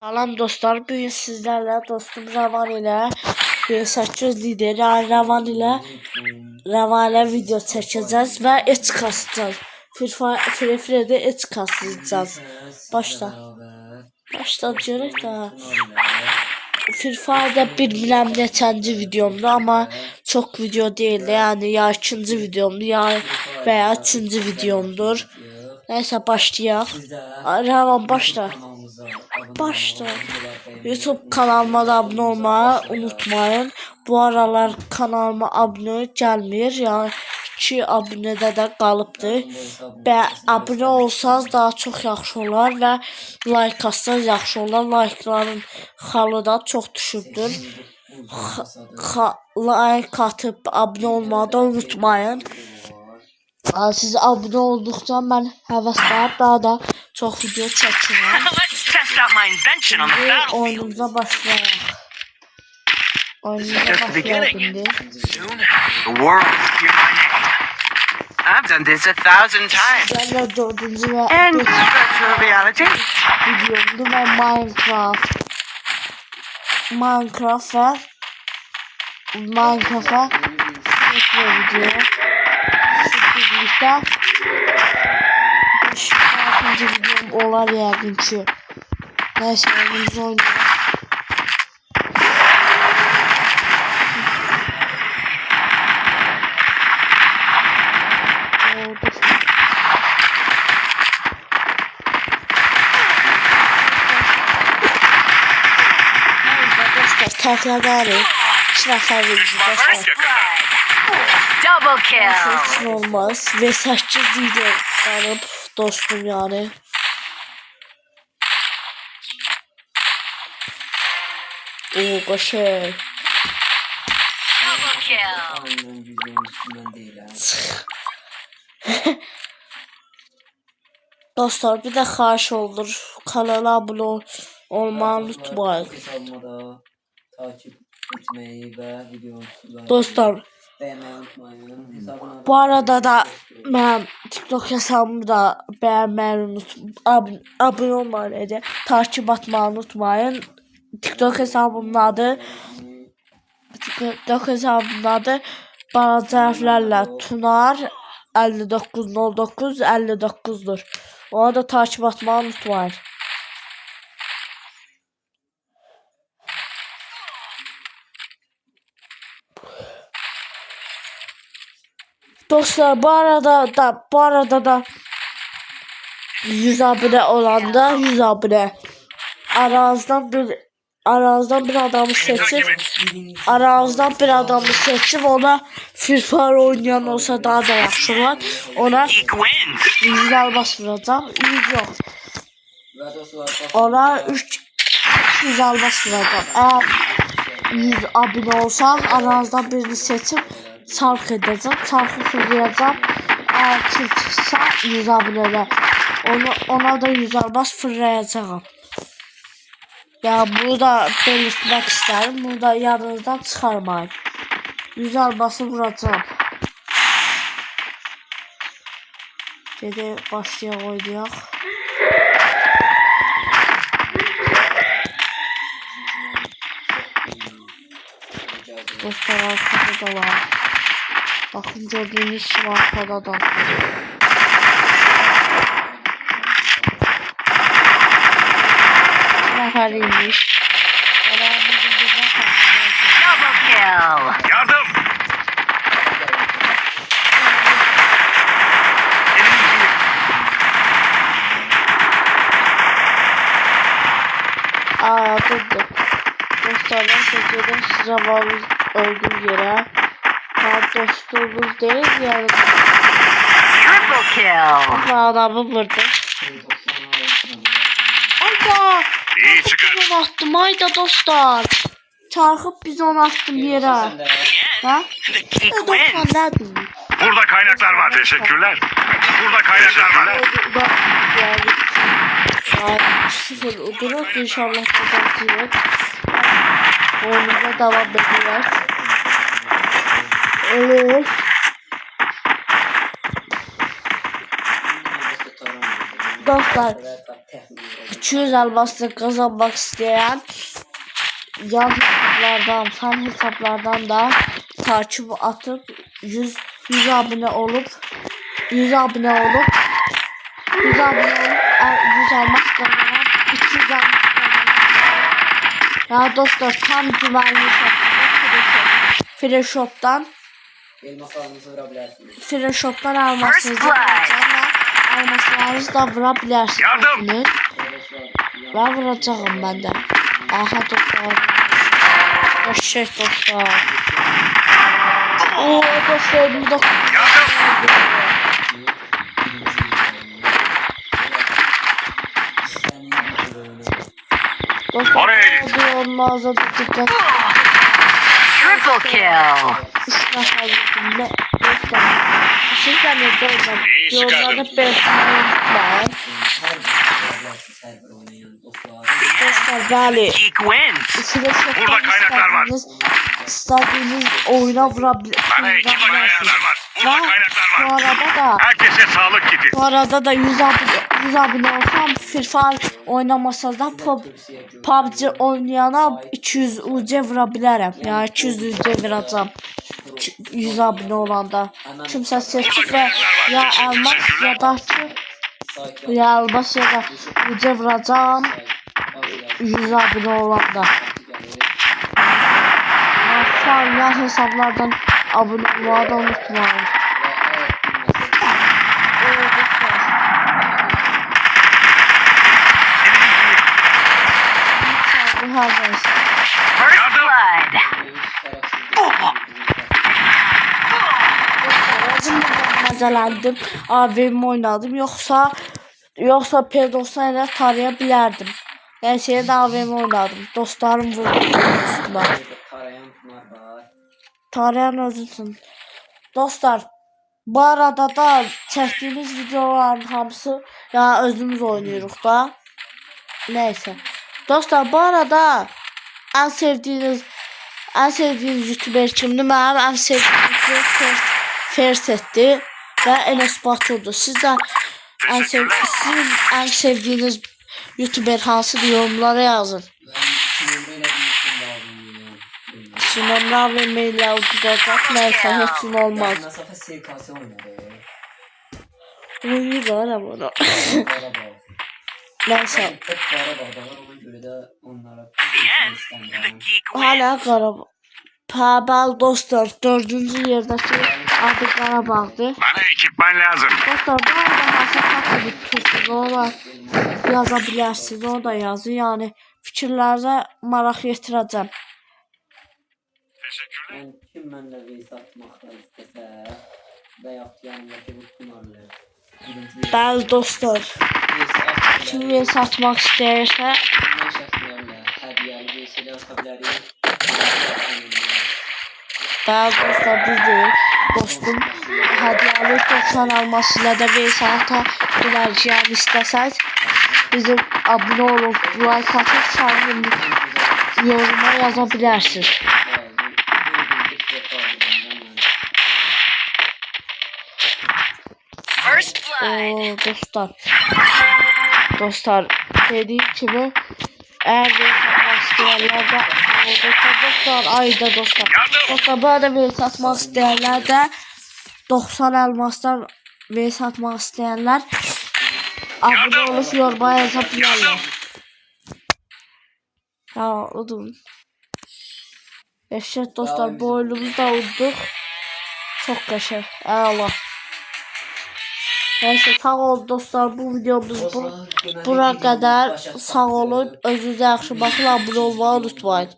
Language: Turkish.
Salam dostlar, bugün sizlerle dostum Ravan ile 800 lideri Ravan ile video çekeceğiz ve et kasacağız. Free Fire'de et kasacağız. Başla görək də. Free Fire'da bilmem neçənci videomdu ama çok video değildi, yani ya ikinci videomdu ya veya üçüncü videomdur. Neyse başlayalım. Ravan başla. YouTube kanalıma da abone olmayı unutmayın. Bu aralar kanalıma abone gelmir. Yani 2 abunədə də qalıbdır. Və abone olsanız daha çok yaxşı olar və like atsanız yaxşı olar. Like'ların xalı da çox düşürdür. Like atıp abone olmayı da unutmayın. Siz abone oldukça ben həvəslənib daha da çok video çəkirəm. Şimdi oyunumuza başlayalım. I've done this 1,000 times. And virtual reality. Videomdu ve Minecraft'a video. Birlikte 5. videom olar yəqin ki. Neyse oyunumuzu oynayalım. Taklaları 2 nəfər verir. Double kill. Hiç olmaz. Ve 8 video alıp dostum yani. Oo kaşık. Double kill. Dostlar bir de xahiş olur. Kanala abone olmayı unutmayın. Takip etmeyi ve videomuzu Dostlar beğenmeyi unutmayın. bu arada da ben TikTok hesabımı da beğenmeyi unutmayın. Abone olmayı, takip atmayı unutmayın. TikTok hesabımın adı balaca hərflərlə Tunar 5909 59'dur. Ona da takip atmayı unutmayın. Dostlar bu arada da 100 abone olanda 100 abone aranızdan bir adamı seçip ona Free Fire oynayan olsa daha da yaxşı olar. Ona 100 albas vuracağım. 100 yok. Ona 300 albas vuracağım. Eğer 100 abone olsam aranızdan birini seçip çark edeceğim. Çarkı fırlayacağım. Eğer çıksa 100 abone ona da 100 albas fırlayacağım. Ya bunu da belirtmek isterim. Bunu da yanınızdan çıkarmayın. 100 albası vuracağım. Dedi başlayalım oynayalım. Dostlar arkada da var. Bakın gördüğünüz gibi arkada da. Neferiymiş. Double kill. Yardım! Dur. Dostlardan çekiyorum size bağlı öldüğüm yere. Dostluğumuz değil yani. Triple kill. Adamı vurdu. Ayda. İyi çıkar. Biz onu attım ayda dostlar. Çarpıp biz onu attım yere. Ha? Dostlar ne diyeyim? Burada kaynaklar var. Teşekkürler. Burada kaynaklar var. Sıfır durur inşallah kazanacağız. Oyunumuza devam ediyoruz. Evet. Dostlar 200 elmasla kazanmak isteyen yan hesaplardan, fan hesaplardan da takip atıp 100 abone olup 100 elmas kazanan 200 elmas kazanan ya dostlar tam güvenli şekilde Free Shop'tan Elmaslarınızı vurabilirsiniz. Free Shop'tan almasınızı almaslarınızı da vurabilirsiniz. Yardım! Ben vuracağım ben de. Aha dostlar. Eşek dostlar. Oo dostlar burada. Oraya git. Dostlar olmaz da dikkat. Triple kill. Üstüne kaldım ne? Dostlar. Sizden de doğru. İyi çıkardın. Yollarda belirtmeyi unutmayın. Dostlar bəli. Geek wins. Burada kaynaklar var. İstediğiniz oyuna Bana ekip ayarlar var. Burada kaynaklar var. Herkese sağlık kiti. Bu arada da 100 abone olsam Free Fire oynamasanız da PUBG oynayana 200 UC vurabilirim. Yani 200 UC vuracağım. 100 abone olanda. Kimsə seçib və ya elmas ya da ya elmas ya da UC vuracağım 100 abone olanda. Ya hesaplardan abone olmayı da unutmayın. First blood. Məzələndim, AVM oynadım, yoxsa P90 ilə taraya bilərdim. Yəni şeydə AVM oynadım, dostlarım vurdu üstümə. Tarayan özünsün. Dostlar, bu arada da çəkdiyimiz videoların hamısı ya özümüz oynuyoruz da. Neyse. Dostlar, bu arada en sevdiğiniz YouTuber kimdir? Mənim en sevdiyim Ferset'ti ve Enes Batur'du. Sizin en sevdiğiniz YouTuber hansıdır? Yorumlara yazın. Sinanlar ve maille uyduracak. Neyse hepsin olmaz. Uyuyorlar ama onu. Neyse. Hala Qarabağ. Pəbəl dostlar, 4-cü yerdəki adı Qarabağdır. Bana ekipman lazım. Dostlar, bu arada hasat haqqında çox olar yaza bilərsiniz, onu da yazın. Yəni fikirlərinizə maraq yetirəcəm. Yani kim mənlə reis atmaqda istəsə və yaxud yanındakı bu kumarlar. Bəli dostlar, kim reis atmaq istəyirsə Hədiyyəli reisələ atabilirik. bəli dostlar, düzdür. Dostum, hədiyyəli 90 alması ilə də reis ata bilərik. Yəni istəsəz bizim abunə olub, like atıb sanırım yoruma yaza bilərsiniz. First blood. Dostlar dediğim gibi eğer bir satmak isteyenler de dostlar ayda dostlar bu arada bir satmak isteyenler de 90 elmaslar bir satmak isteyenler abone olup yoruma yazabilirler. Ya oğlum. Eşit dostlar, bu oyunumuzu da uyduk. Çok kaşır. Allah. Neyse, sağ olun dostlar, bu videomuz bura kadar. Sağ olun, özünüze yaxşı bakın, abone olmayı unutmayın.